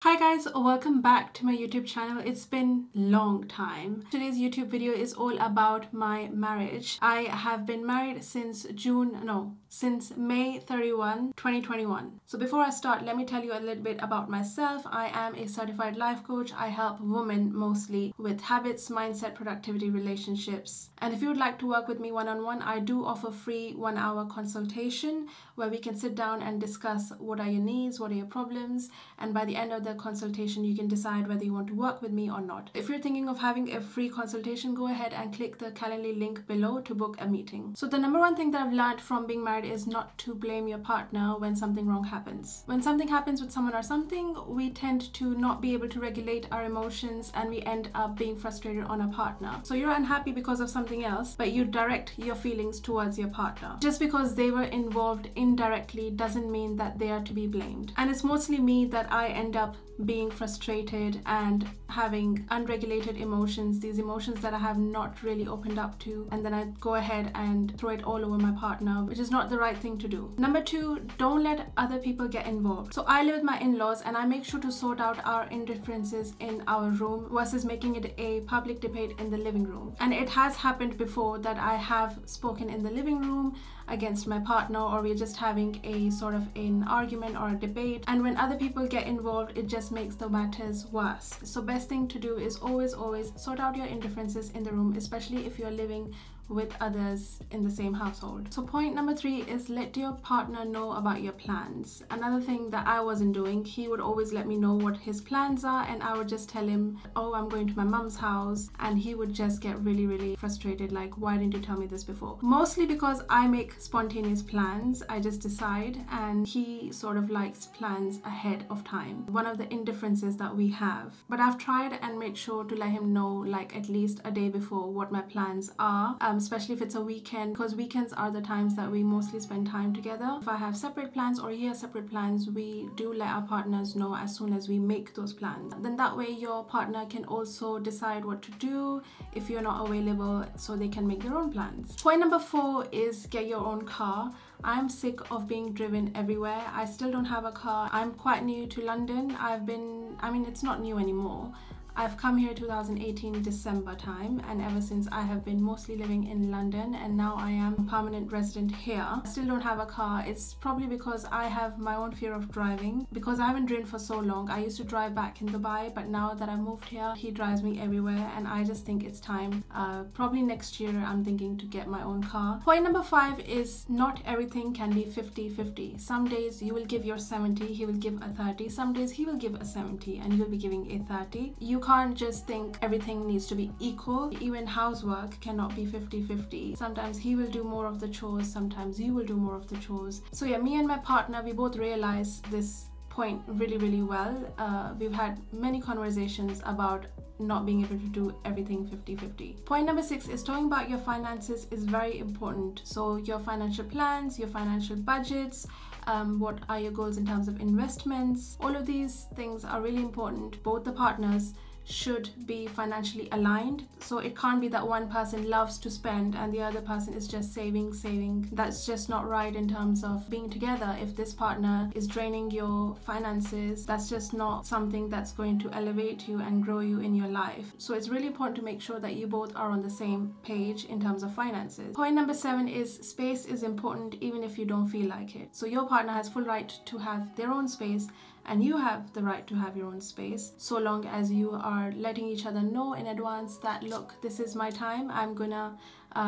Hi guys, welcome back to my YouTube channel. It's been a long time. Today's YouTube video is all about my marriage. I have been married since May 31, 2021. So before I start, let me tell you a little bit about myself. I am a certified life coach. I help women mostly with habits, mindset, productivity, relationships. And if you would like to work with me one-on-one, I do offer free 1-hour consultation where we can sit down and discuss what are your needs, what are your problems, and by the end of the consultation you can decide whether you want to work with me or not. If you're thinking of having a free consultation, go ahead and click the Calendly link below to book a meeting. So the number one thing that I've learned from being married is not to blame your partner when something wrong happens. When something happens with someone or something, we tend to not be able to regulate our emotions and we end up being frustrated on our partner. So you're unhappy because of something else, but you direct your feelings towards your partner. Just because they were involved indirectly doesn't mean that they are to be blamed. And it's mostly me that I end up being frustrated and having unregulated emotions, these emotions that I have not really opened up to, and then I go ahead and throw it all over my partner, which is not the right thing to do. Number two, don't let other people get involved. So I live with my in-laws and I make sure to sort out our indifferences in our room versus making it a public debate in the living room. And it has happened before that I have spoken in the living room against my partner, or we're just having a sort of an argument or a debate, and when other people get involved it just makes the matters worse. So best thing to do is always sort out your indifferences in the room, especially if you're living with others in the same household. So point number 3 is let your partner know about your plans. Another thing that I wasn't doing, he would always let me know what his plans are and I would just tell him, oh, I'm going to my mom's house, and he would just get really frustrated, like, why didn't you tell me this before? Mostly because I make spontaneous plans. I just decide, and he sort of likes plans ahead of time. One of the indifferences that we have. But I've tried and made sure to let him know like at least a day before what my plans are, especially if it's a weekend, because weekends are the times that we mostly spend time together. If I have separate plans or he has separate plans, we do let our partners know as soon as we make those plans. Then that way your partner can also decide what to do if you're not available, so they can make their own plans. Point number 4 is get your own car. I'm sick of being driven everywhere. I still don't have a car. I'm quite new to London. It's not new anymore. I've come here 2018 December time, and ever since I have been mostly living in London, and now I am a permanent resident here. I still don't have a car. It's probably because I have my own fear of driving, because I haven't driven for so long. I used to drive back in Dubai, but now that I moved here, he drives me everywhere, and I just think it's time. Probably next year I'm thinking to get my own car. Point number 5 is not everything can be 50-50. Some days you will give your 70, he will give a 30. Some days he will give a 70 and you'll be giving a 30. You can't just think everything needs to be equal. Even housework cannot be 50-50. Sometimes he will do more of the chores, sometimes you will do more of the chores. So yeah, me and my partner, we both realize this point really well. We've had many conversations about not being able to do everything 50-50. Point number 6 is talking about your finances is very important. So your financial plans, your financial budgets, what are your goals in terms of investments, all of these things are really important. Both the partners should be financially aligned. So it can't be that one person loves to spend and the other person is just saving. That's just not right in terms of being together. If this partner is draining your finances, that's just not something that's going to elevate you and grow you in your life. So it's really important to make sure that you both are on the same page in terms of finances. Point number 7 is space is important even if you don't feel like it. So your partner has full right to have their own space, and you have the right to have your own space, so long as you are letting each other know in advance that, look, this is my time. I'm gonna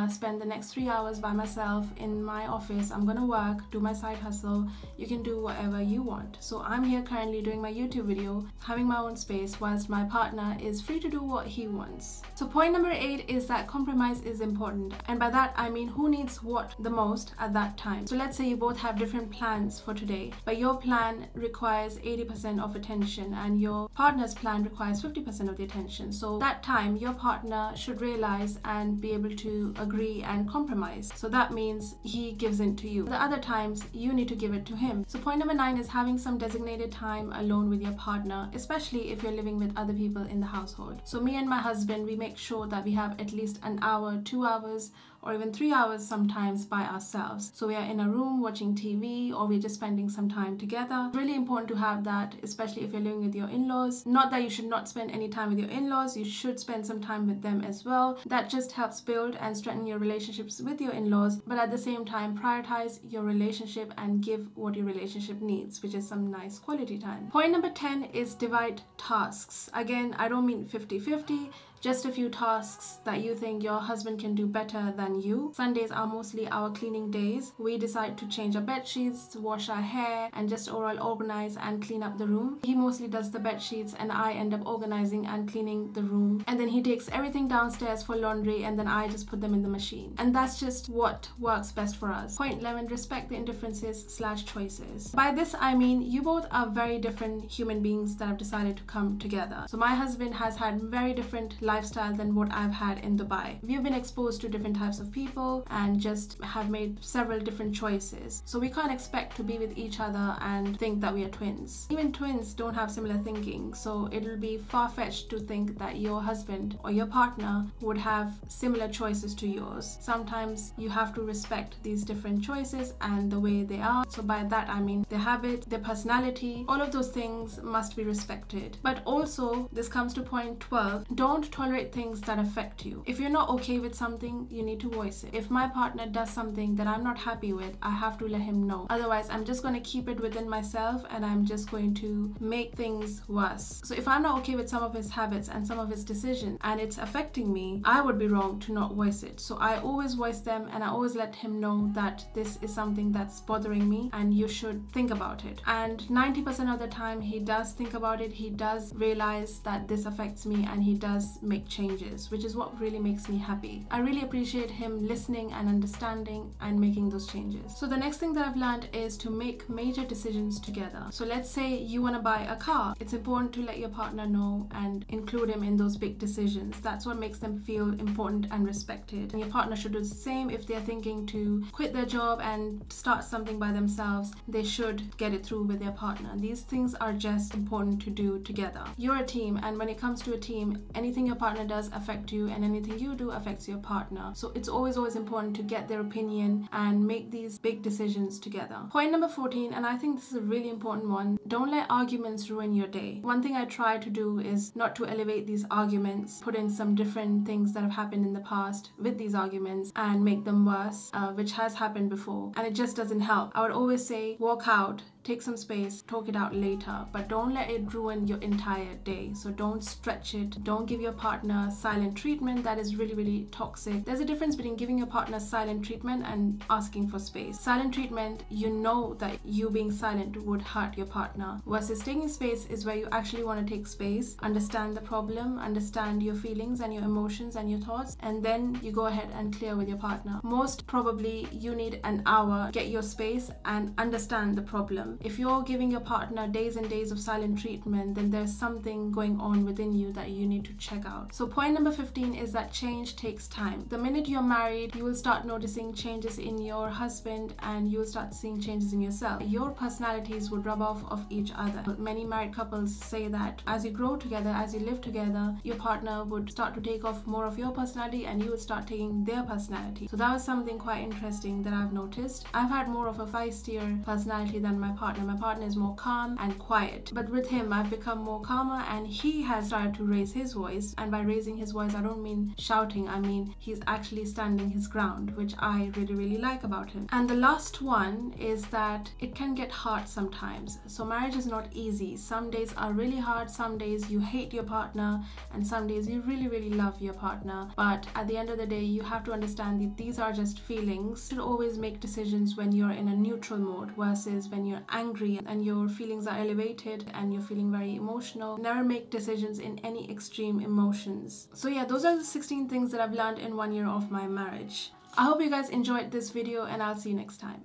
spend the next 3 hours by myself in my office. I'm gonna work, do my side hustle. You can do whatever you want. So I'm here currently doing my YouTube video, having my own space, whilst my partner is free to do what he wants. So point number 8 is that compromise is important. And by that I mean who needs what the most at that time. So let's say you both have different plans for today, but your plan requires 80% of attention and your partner's plan requires 50% of the attention. So that time your partner should realize and be able to agree and compromise. So that means he gives in to you. The other times you need to give it to him. So point number 9 is having some designated time alone with your partner, especially if you're living with other people in the household. So me and my husband, we make sure that we have at least an hour, 2 hours or even 3 hours sometimes by ourselves. So we are in a room watching TV, or we're just spending some time together. It's really important to have that, especially if you're living with your in-laws. Not that you should not spend any time with your in-laws, you should spend some time with them as well. That just helps build and strengthen your relationships with your in-laws, but at the same time prioritize your relationship and give what your relationship needs, which is some nice quality time. Point number 10 is divide tasks. Again, I don't mean 50-50, just a few tasks that you think your husband can do better than you. Sundays are mostly our cleaning days. We decide to change our bed sheets, wash our hair, and just overall organize and clean up the room. He mostly does the bed sheets and I end up organizing and cleaning the room. And then he takes everything downstairs for laundry and then I just put them in the machine. And that's just what works best for us. Point 11, respect the indifferences/choices. By this I mean you both are very different human beings that have decided to come together. So my husband has had very different lifestyle than what I've had in Dubai. We've been exposed to different types of people and just have made several different choices. So we can't expect to be with each other and think that we are twins. Even twins don't have similar thinking, so it'll be far-fetched to think that your husband or your partner would have similar choices to yours. Sometimes you have to respect these different choices and the way they are. So by that I mean their habits, their personality, all of those things must be respected. But also, this comes to point 12, don't tolerate things that affect you. If you're not okay with something, you need to voice it. If my partner does something that I'm not happy with, I have to let him know. Otherwise, I'm just going to keep it within myself and I'm just going to make things worse. So if I'm not okay with some of his habits and some of his decisions and it's affecting me, I would be wrong to not voice it. So I always voice them and I always let him know that this is something that's bothering me and you should think about it. And 90% of the time he does think about it, he does realize that this affects me and he does make changes, which is what really makes me happy. I really appreciate him listening and understanding and making those changes. So the next thing that I've learned is to make major decisions together. So let's say you want to buy a car. It's important to let your partner know and include him in those big decisions. That's what makes them feel important and respected. And your partner should do the same. If they're thinking to quit their job and start something by themselves, they should get it through with their partner. These things are just important to do together. You're a team, and when it comes to a team, anything your partner does affect you and anything you do affects your partner. So it's always important to get their opinion and make these big decisions together. Point number 14, and I think this is a really important one, don't let arguments ruin your day. One thing I try to do is not to elevate these arguments, put in some different things that have happened in the past with these arguments and make them worse, which has happened before, and it just doesn't help. I would always say walk out, take some space, talk it out later, but don't let it ruin your entire day. So don't stretch it. Don't give your partner silent treatment. That is really toxic. There's a difference between giving your partner silent treatment and asking for space. Silent treatment, you know that you being silent would hurt your partner, versus taking space is where you actually want to take space, understand the problem, understand your feelings and your emotions and your thoughts, and then you go ahead and clear with your partner. Most probably you need an hour, get your space and understand the problem. If you're giving your partner days and days of silent treatment, then there's something going on within you that you need to check out. So point number 15 is that change takes time. The minute you're married, you will start noticing changes in your husband and you will start seeing changes in yourself. Your personalities would rub off of each other. Many married couples say that as you grow together, as you live together, your partner would start to take off more of your personality and you would start taking their personality. So that was something quite interesting that I've noticed. I've had more of a feistier personality than my partner. My partner is more calm and quiet, but with him I've become more calmer and he has started to raise his voice. And by raising his voice, I don't mean shouting, I mean he's actually standing his ground, which I really like about him. And the last one is that it can get hard sometimes. So marriage is not easy. Some days are really hard, some days you hate your partner, and some days you really love your partner. But at the end of the day, you have to understand that these are just feelings. You should always make decisions when you're in a neutral mode versus when you're angry and your feelings are elevated and you're feeling very emotional. Never make decisions in any extreme emotions. So yeah, those are the 16 things that I've learned in 1 year of my marriage. I hope you guys enjoyed this video and I'll see you next time.